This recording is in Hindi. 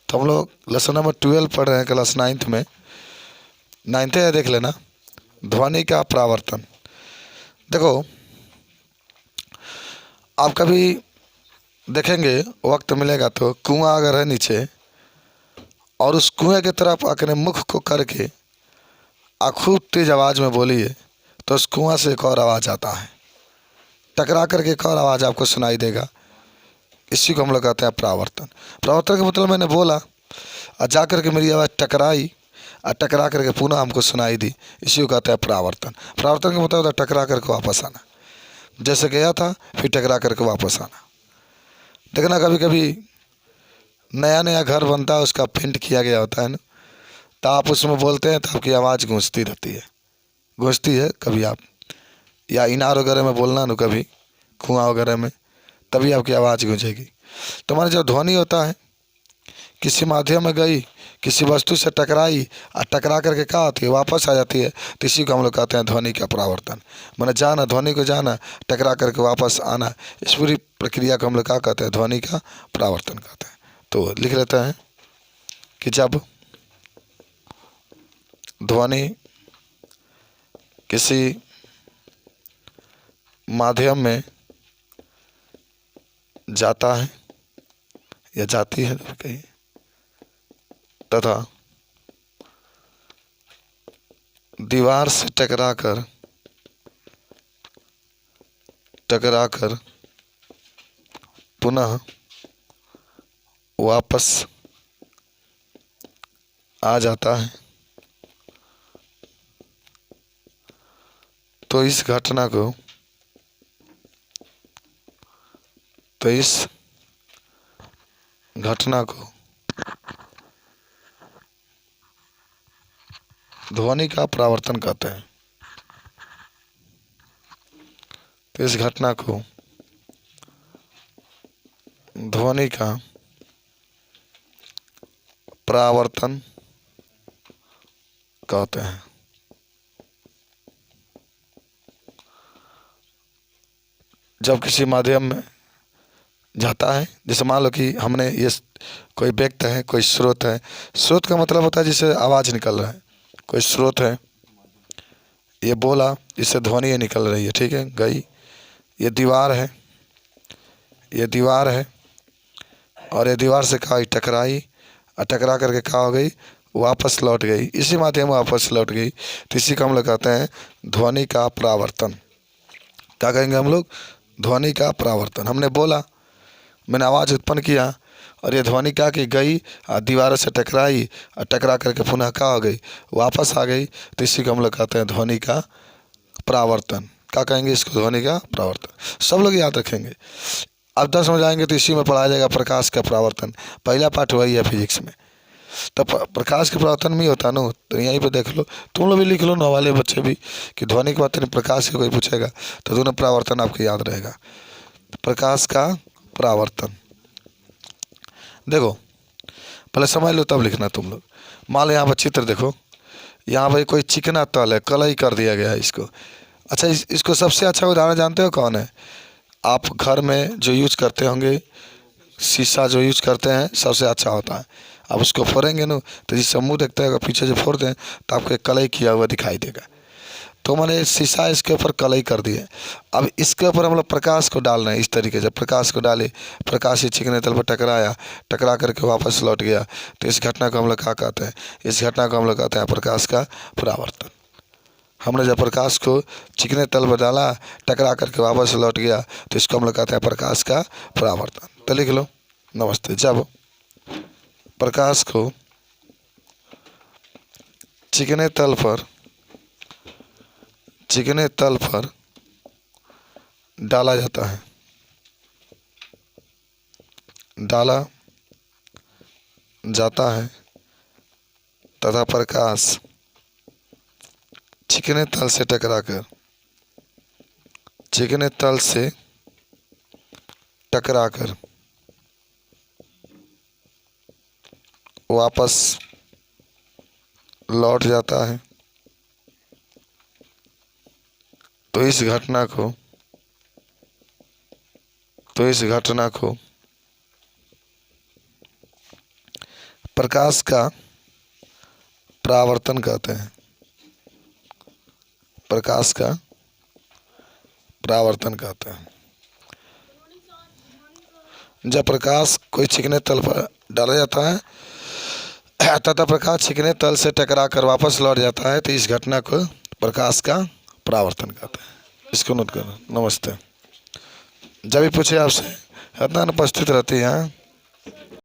तो हम लोग लेसन नंबर 12 पढ़ रहे हैं क्लास 9th में। 9th है, देख लेना। ध्वनि का परावर्तन। देखो, आप कभी देखेंगे, वक्त मिलेगा तो, कुआं अगर है नीचे और उस कुएं की तरफ अपने मुख को करके आप खूब तेज आवाज़ में बोलिए तो उस कुआं से एक और आवाज़ आता है, टकरा करके एक और आवाज़ आपको सुनाई देगा। इसी को हम लोग कहते हैं परावर्तन। परावर्तन का मतलब मैंने बोला और जा करके मेरी आवाज़ टकराई और टकरा करके पुनः हमको सुनाई दी, इसी को कहते हैं परावर्तन। परावर्तन का मतलब होता है टकरा करके वापस आना, जैसे गया था फिर टकरा करके वापस आना। देखना, कभी कभी नया नया घर बनता है, उसका पेंट किया गया होता है ना, तो आप उसमें बोलते हैं तो आपकी आवाज़ गूंजती रहती है, गूंजती है। कभी आप या इनार वगैरह में बोलना ना, कभी कुआं वगैरह में, तभी आपकी आवाज़ गूंजेगी। तो हमारी जो ध्वनि होता है, किसी माध्यम में गई, किसी वस्तु से टकराई और टकरा करके क्या होती है, वापस आ जाती है, तो इसी को हम लोग कहते हैं ध्वनि का परावर्तन। मैंने जाना, ध्वनि को जाना, टकरा करके वापस आना, इस पूरी प्रक्रिया को हम लोग क्या कहते हैं, ध्वनि का परावर्तन कहते हैं। तो लिख लेते हैं कि जब ध्वनि किसी माध्यम में जाता है या जाती है कहीं, तथा दीवार से टकराकर पुनः वापस आ जाता है, तो इस घटना को ध्वनि का परावर्तन कहते हैं। तो इस घटना को ध्वनि का परावर्तन कहते हैं। जब किसी माध्यम में जाता है, जैसे मान लो कि हमने ये कोई व्यक्ति है, कोई स्रोत है। स्रोत का मतलब होता है जिससे आवाज़ निकल रहा है। कोई स्रोत है, ये बोला, इससे ध्वनि ये निकल रही है, ठीक है, गई। ये दीवार है, ये दीवार है, और ये दीवार से कहा टकराई और टकरा करके कहा हो गई, वापस लौट गई, इसी माध्यम में वापस लौट गई, तो इसी को हम लोग कहते हैं ध्वनि का परावर्तन। क्या कहेंगे हम लोग, ध्वनि का परावर्तन। हमने बोला, मैंने आवाज़ उत्पन्न किया और ये ध्वनि क्या कि गई और दीवारों से टकराई और टकरा करके पुनः क्या हो गई, वापस आ गई, तो इसी को हम लोग कहते हैं ध्वनि का परावर्तन। क्या कहेंगे इसको, ध्वनि का परावर्तन। सब लोग याद रखेंगे। अब 10 में जाएंगे तो इसी में पढ़ाया जाएगा प्रकाश का परावर्तन। पहला पाठ वही है फिजिक्स में। तो प्रकाश के परावर्तन में ही होता ना, तो यहीं पे देख लो, तुम लोग भी लिख लो, 9 वाले बच्चे भी, कि ध्वनि के परावर्तन प्रकाश से कोई पूछेगा तो दोनों परावर्तन आपको याद रहेगा। प्रकाश का परावर्तन, देखो पहले समझ लो तब लिखना तुम लोग। मान लो यहाँ पर चित्र देखो, यहाँ पर कोई चिकना तल है, कलई कर दिया गया है इसको। अच्छा, इसको सबसे अच्छा उदाहरण जानते हो कौन है? आप घर में जो यूज करते होंगे, शीशा जो यूज करते हैं, सबसे अच्छा होता है। आप उसको फोड़ेंगे ना, तो जिससे मुँह देखते हैं, अगर पीछे से फोड़ दें तो आपको एक कलई किया हुआ दिखाई देगा। तो मैंने शीशा इसके ऊपर कलई कर दिए। अब इसके ऊपर हम लोग प्रकाश को डाल रहे हैं। इस तरीके से प्रकाश को डाले, प्रकाश ही चिकने तल पर टकराया, टकरा करके वापस लौट गया, तो इस घटना को हम लोग क्या कहते हैं, इस घटना को हम लोग कहते हैं प्रकाश का परावर्तन। हमने जब प्रकाश को चिकने तल पर डाला, टकरा करके वापस लौट गया, तो इसको हम लोग कहते हैं प्रकाश का परावर्तन। तो लिख लो, नमस्ते। जब प्रकाश को चिकने तल पर डाला जाता है तथा प्रकाश चिकने तल से टकराकर वापस लौट जाता है, तो इस घटना को प्रकाश का परावर्तन कहते हैं। प्रकाश का परावर्तन कहते हैं। जब प्रकाश कोई चिकने तल पर डाला जाता है तथा प्रकाश चिकने तल से टकरा कर वापस लौट जाता है तो इस घटना को प्रकाश का परावर्तन कहते हैं। इसको नोट करो। नमस्ते। जब भी पूछे आपसे इतना अनुपस्थित रहती है।